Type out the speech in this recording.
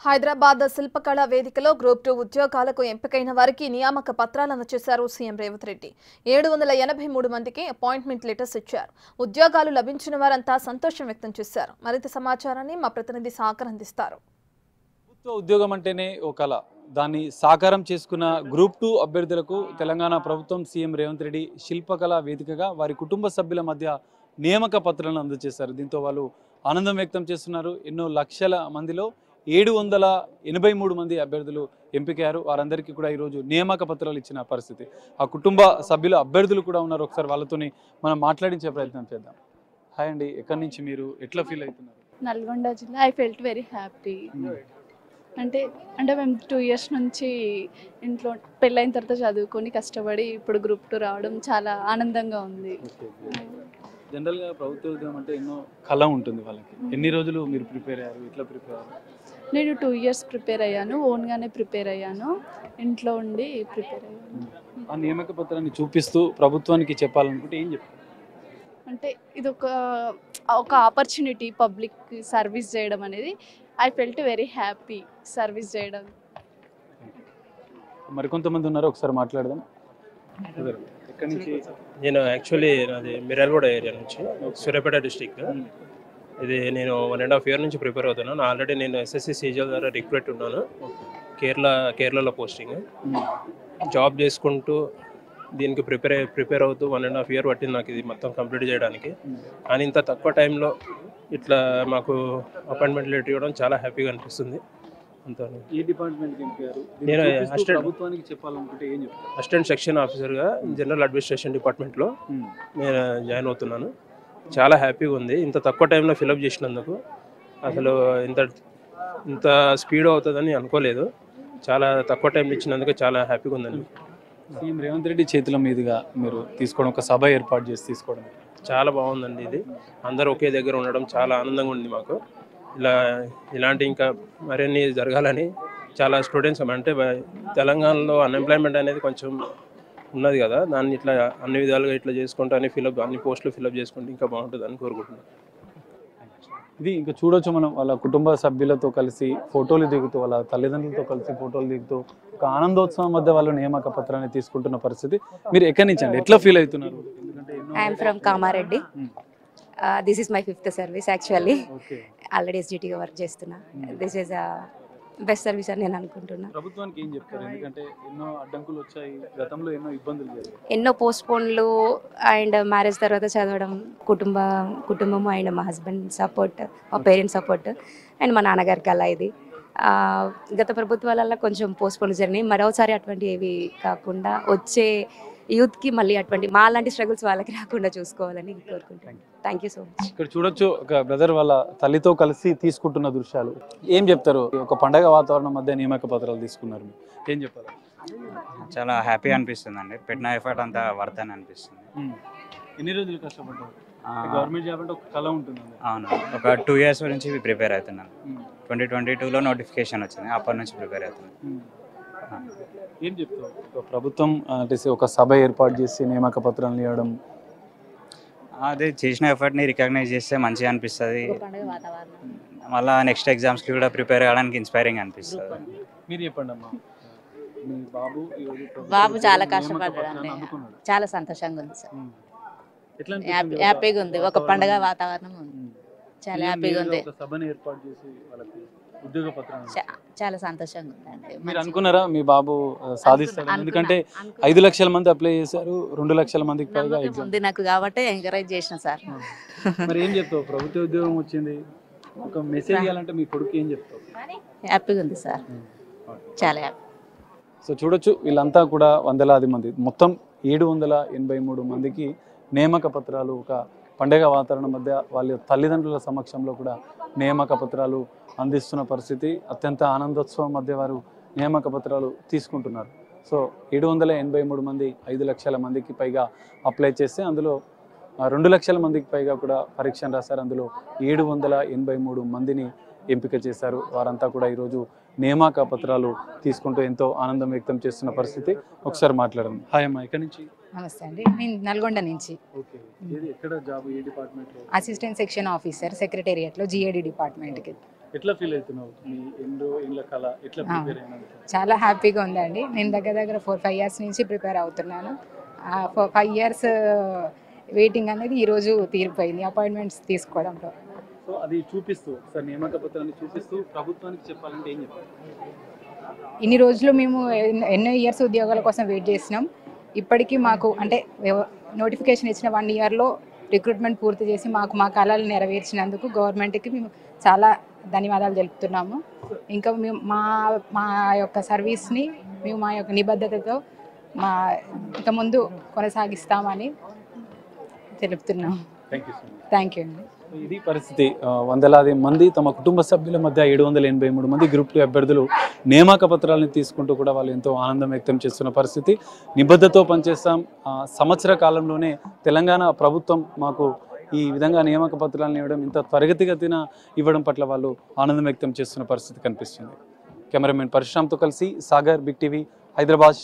హైదరాబాద్ శిల్పకళా వేదికలో గ్రూప్ 2 ఉద్యోగాలకు ఎంపికైన వారికి నియామక పత్రాలను చేశారు సీఎం రేవంత్ రెడ్డి. 783 మందికి అపాయింట్మెంట్ లెటర్స్ ఇచ్చారు. ఉద్యోగాలు లభించిన వారంతా సంతోషం వ్యక్తం చేశారు. మరింత సమాచారాన్ని మా ప్రతినిధి సాగర్ అందిస్తారు. ప్రభుత్వ ఉద్యోగం అంటేనే ఓ కళ. దాన్ని సాకారం చేసుకున్న గ్రూప్ 2 అభ్యర్థులకు తెలంగాణ ప్రభుత్వం సీఎం రేవంత్ రెడ్డి శిల్పకళా వేదికగా వారి కుటుంబ సభ్యుల మధ్య నియామక పత్రాలను అందజేశారు. దీంతో వాళ్ళు ఆనందం వ్యక్తం చేస్తున్నారు. ఎన్నో లక్షల మందిలో 783 మంది అభ్యర్థులు ఎంపికయ్యారు. వారందరికీ కూడా ఈరోజు నియామక పత్రాలు ఇచ్చిన పరిస్థితి. ఆ కుటుంబ సభ్యులు అభ్యర్థులు కూడా ఉన్నారు. ఒకసారి వాళ్ళతోని మనం మాట్లాడించే ప్రయత్నం చేద్దాం. హాయ్ అండి, ఎక్కడి నుంచి మీరు ఎట్లా ఫీల్ అవుతున్నారు? నల్గొండ జిల్లా. I felt very happy. అంటే మేము 2 ఇయర్స్ నుంచి ఇంట్లో పెళ్ళైన తర్వాత చదువుకొని కష్టపడి ఇప్పుడు గ్రూప్ 2 రావడం చాలా ఆనందంగా ఉంది. జనరల్గా ప్రభుత్వ ఉద్యోగం అంటే ఎన్నో కళ ఉంటుంది వాళ్ళకి. ఎన్ని రోజులు మీరు ప్రిపేర్ అయ్యారు? ఎట్లా ప్రిపేర్ అయ్యారు? నేను 2 ఇయర్స్ ప్రిపేర్ అయ్యాను. ఓన్గానే ప్రిపేర్ అయ్యాను. ఇంట్లో ఉండి ప్రిపేర్ అయ్యాను. ఆ నియామక పత్రాన్ని చూపిస్తూ ప్రభుత్వానికి చెప్పాలనుకుంటే ఏం చెప్తారు? అంటే ఇది ఒక ఆపర్చునిటీ పబ్లిక్ సర్వీస్ చేయడం అనేది. I felt very happy service చేయడం. మరికొంతమంది ఉన్నారు, ఒకసారి మాట్లాడదాం. ఎక్కడి నుంచి? నేను యాక్చువల్లీ నాది మిర్యాలగూడ ఏరియా నుంచి, సూర్యాపేట డిస్టిక్. ఇది నేను 1.5 year నుంచి ప్రిపేర్ అవుతున్నాను. ఆల్రెడీ నేను ఎస్ఎస్సి సీజీఎల్ ద్వారా రిక్రూట్ ఉన్నాను. కేరళలో పోస్టింగ్. జాబ్ చేసుకుంటూ దీనికి ప్రిపేర్ అవుతూ 1.5 year పట్టింది నాకు ఇది మొత్తం కంప్లీట్ చేయడానికి. కానీ ఇంత తక్కువ టైంలో ఇట్లా మాకు అపాయింట్మెంట్ లెటర్ ఇవ్వడం చాలా హ్యాపీగా అనిపిస్తుంది. ఏ డిపార్ట్మెంట్కి ఎంపారు? నేను ప్రభుత్వానికి చెప్పాలనుకుంటే ఏం చెప్తారు? అసిస్టెంట్ సెక్షన్ ఆఫీసర్గా జనరల్ అడ్మినిస్ట్రేషన్ డిపార్ట్మెంట్లో నేను జాయిన్ అవుతున్నాను. చాలా హ్యాపీగా ఉంది ఇంత తక్కువ టైంలో ఫిలప్ చేసినందుకు. అసలు ఇంత స్పీడ్ అవుతుందని అనుకోలేదు. చాలా తక్కువ టైంలో ఇచ్చినందుకు చాలా హ్యాపీగా ఉందండి. సీఎం రేవంత్ రెడ్డి చేతుల మీదుగా మీరు తీసుకోవడం, ఒక సభ ఏర్పాటు చేసి తీసుకోవడం చాలా బాగుందండి. ఇది అందరూ ఒకే దగ్గర ఉండడం చాలా ఆనందంగా ఉంది మాకు. ఇలాంటి ఇంకా మరిన్ని జరగాలని చాలా స్టూడెంట్స్ అంటే తెలంగాణలో అన్ఎంప్లాయ్మెంట్ అనేది కొంచెం ఉన్నది కదా, దాన్ని ఇట్లా అన్ని విధాలుగా ఇట్లా చేసుకుంటూ అన్ని పోస్టులు ఫిలప్ చేసుకుంటే ఇంకా బాగుంటుందని కోరుకుంటున్నాను. ఇది ఇంకా చూడొచ్చు మనం వాళ్ళ కుటుంబ సభ్యులతో కలిసి ఫోటోలు దిగుతూ, వాళ్ళ తల్లిదండ్రులతో కలిసి ఫోటోలు దిగుతూ ఒక ఆనందోత్సవం మధ్య వాళ్ళు నియామక పత్రాన్ని తీసుకుంటున్న పరిస్థితి. మీరు ఎక్కడి నుంచి అండి, ఎట్లా ఫీల్ అవుతున్నారు? I'm from Kamareddy. This is my 5th service actually. Already ఎస్జిటిగా వర్క్ చేస్తున్నా. దిస్ ఈస్ బెస్ట్ సర్వీస్ అని నేను అనుకుంటున్నా. ప్రభుత్వానికి ఏం చెప్తారు? ఎందుకంటే ఎన్నో అడ్డంకులు వచ్చాయి, గతంలో ఎన్నో ఇబ్బందులు జరిగాయి, ఎన్నో పోస్ట్పోన్లు అండ్ మ్యారేజ్ తర్వాత చదవడం, కుటుంబము అండ్ మా హస్బెండ్ సపోర్ట్, మా పేరెంట్స్ సపోర్ట్ అండ్ మా నాన్నగారికి అలా ఇది గత ప్రభుత్వాలలో కొంచెం పోస్ట్పోన్లు జరిగినాయి. మరోసారి అటువంటి ఏవి కాకుండా వచ్చే యూత్కి మళ్ళీ అటువంటి మా లాంటి స్ట్రగుల్స్ వాళ్ళకి రాకుండా చూసుకోవాలని కోరుకుంటాను. Thank you so much. ఇక్కడ చూడొచ్చు ఒక బ్రదర్ వాళ్ళ తల్లితో కలిసి తీసుకుంటున్న దృశ్యాలు. ఏం చెప్తారు? ఒక పండగ వాతావరణం మధ్య నియామక పత్రాలు తీసుకున్నారు, ఏం చెప్పారు? చాలా హ్యాపీ అనిపిస్తుంది అండి. పెట్టిన ఎఫర్ట్ అంతా వర్త్ అని అనిపిస్తుంది. ఎన్ని రోజులు కష్టపడ్డారు? గవర్నమెంట్ జాబ్ అంటే ఒక కళ ఉంటుంది. అవును, ఒక 2 years నుంచి ప్రిపేర్ అవుతున్నాను. 2022లో నోటిఫికేషన్ వచ్చింది, అప్పటి నుంచి ప్రిపేర్ అవుతున్నాను. ఏం చెప్తావు? ప్రభుత్వం అంటే ఒక సభ ఏర్పాటు చేసి నియామక పత్రాలను ఇవ్వడం, అదే చేసిన ఎఫర్ట్ని రికగ్నైజ్ చేస్తే మంచిగా అనిపిస్తుంది. మళ్ళీ నెక్స్ట్ ఎగ్జామ్స్కి కూడా ప్రిపేర్ అవ్వడానికి ఇన్స్పైరింగ్ అనిపిస్తుంది. మీరు చెప్పండి అమ్మా. మీ బాబు చాలా కష్టపడ్డాడు, చాలా సంతోషంగా ఉంది సార్. హ్యాపీగా ఉంది, ఒక పండగ వాతావరణం ఉంది, చాలా హ్యాపీగా ఉంది. చాలా సంతోషంగా ఉంది. మీరు అనుకున్నారా మీ బాబు సాధిస్తాడు? ఎందుకంటే 5 లక్షల మంది అప్లై చేశారు, 2 లక్షల మందికి పైగా ఉంది నాకు కాబట్టి ఎంకరేజ్ చేసిన సార్. మరి ఏం చెప్తావు? ప్రభుత్వ ఉద్యోగం వచ్చింది, ఒక మెసేజ్ ఇవ్వాలంటే మీ కొడుకు ఏం చెప్తావు? హ్యాపీగా ఉంది సార్, చాలా హ్యాపీ. సో చూడొచ్చు, వీళ్ళంతా కూడా వందలాది మంది, మొత్తం 783 మందికి నియామక పత్రాలు ఒక పండగ వాతావరణం మధ్య వాళ్ళ తల్లిదండ్రుల సమక్షంలో కూడా నియామక పత్రాలు అందిస్తున్న పరిస్థితి. అత్యంత ఆనందోత్సవం మధ్య వారు నియామక పత్రాలు తీసుకుంటున్నారు. సో 783 మంది 5 లక్షల మందికి పైగా అప్లై చేస్తే అందులో 2 లక్షల మందికి పైగా కూడా పరీక్షను రాశారు. అందులో 783 మందిని ఎంపిక చేశారు. వారంతా కూడా ఈరోజు నియామక పత్రాలు తీసుకుంటూ ఎంతో ఆనందం వ్యక్తం చేస్తున్న పరిస్థితి. ఒకసారి మాట్లాడదాం. హాయ్ అమ్మా, ఎక్కడి నుంచి? నమస్తే అండి, నేను నల్గొండ నుంచి. ఎక్కడ జాబ్? ఏ డిపార్ట్మెంట్లో? అసిస్టెంట్ సెక్షన్ ఆఫీసర్, సెక్రటేరియట్లో, జిఏడి డిపార్ట్మెంట్కి. ఎట్లా ఫీల్ అవుతున్నావు? మీ ఎన్నో ఏళ్ళ కళ ఎట్లా ప్రిపేర్ అయినందుకు? చాలా హ్యాపీగా ఉందండి. నేను దగ్గర 4-5 ఇయర్స్ నుంచి ప్రిపేర్ అవుతున్నాను. 5 ఇయర్స్ వెయిటింగ్ అనేది ఈరోజు తీరిపోయింది అపాయింట్మెంట్స్ తీసుకోవడంలో. సో అది చూపిస్తూ సార్ నియామక పత్రాన్ని చూపిస్తూ ప్రభుత్వానికి చెప్పాలంటే ఏం చెప్తారు? ఇన్ని రోజులు మేము ఎన్నో ఇయర్స్ ఉద్యోగాల కోసం వెయిట్ చేసినాం. ఇప్పటికీ మాకు అంటే నోటిఫికేషన్ ఇచ్చిన 1 ఇయర్లో రిక్రూట్మెంట్ పూర్తి చేసి మా కళలు నెరవేర్చినందుకు గవర్నమెంట్కి మేము చాలా ధన్యవాదాలు తెలుపుతున్నాము. ఇంకా మేము మా యొక్క సర్వీస్ని మేము మా యొక్క నిబద్ధతతో ఇంకా ముందు కొనసాగిస్తామని తెలుపుతున్నాము. థ్యాంక్ యూ అండి. ఇది పరిస్థితి. వందలాది మంది తమ కుటుంబ సభ్యుల మధ్య 783 మంది గ్రూప్ 2 అభ్యర్థులు నియామక పత్రాలను తీసుకుంటూ కూడా వాళ్ళు ఎంతో ఆనందం వ్యక్తం చేస్తున్న పరిస్థితి. నిబద్ధతతో పనిచేస్తాం, సంవత్సర కాలంలోనే తెలంగాణ ప్రభుత్వం మాకు ఈ విధంగా నియామక పత్రాలను ఇవ్వడం, ఇంత త్వరితగతిన ఇవ్వడం పట్ల వాళ్ళు ఆనందం వ్యక్తం చేస్తున్న పరిస్థితి కనిపిస్తుంది. కెమెరామెన్ పరశురామ్తో కలిసి సాగర్, బిగ్ టీవీ, హైదరాబాద్.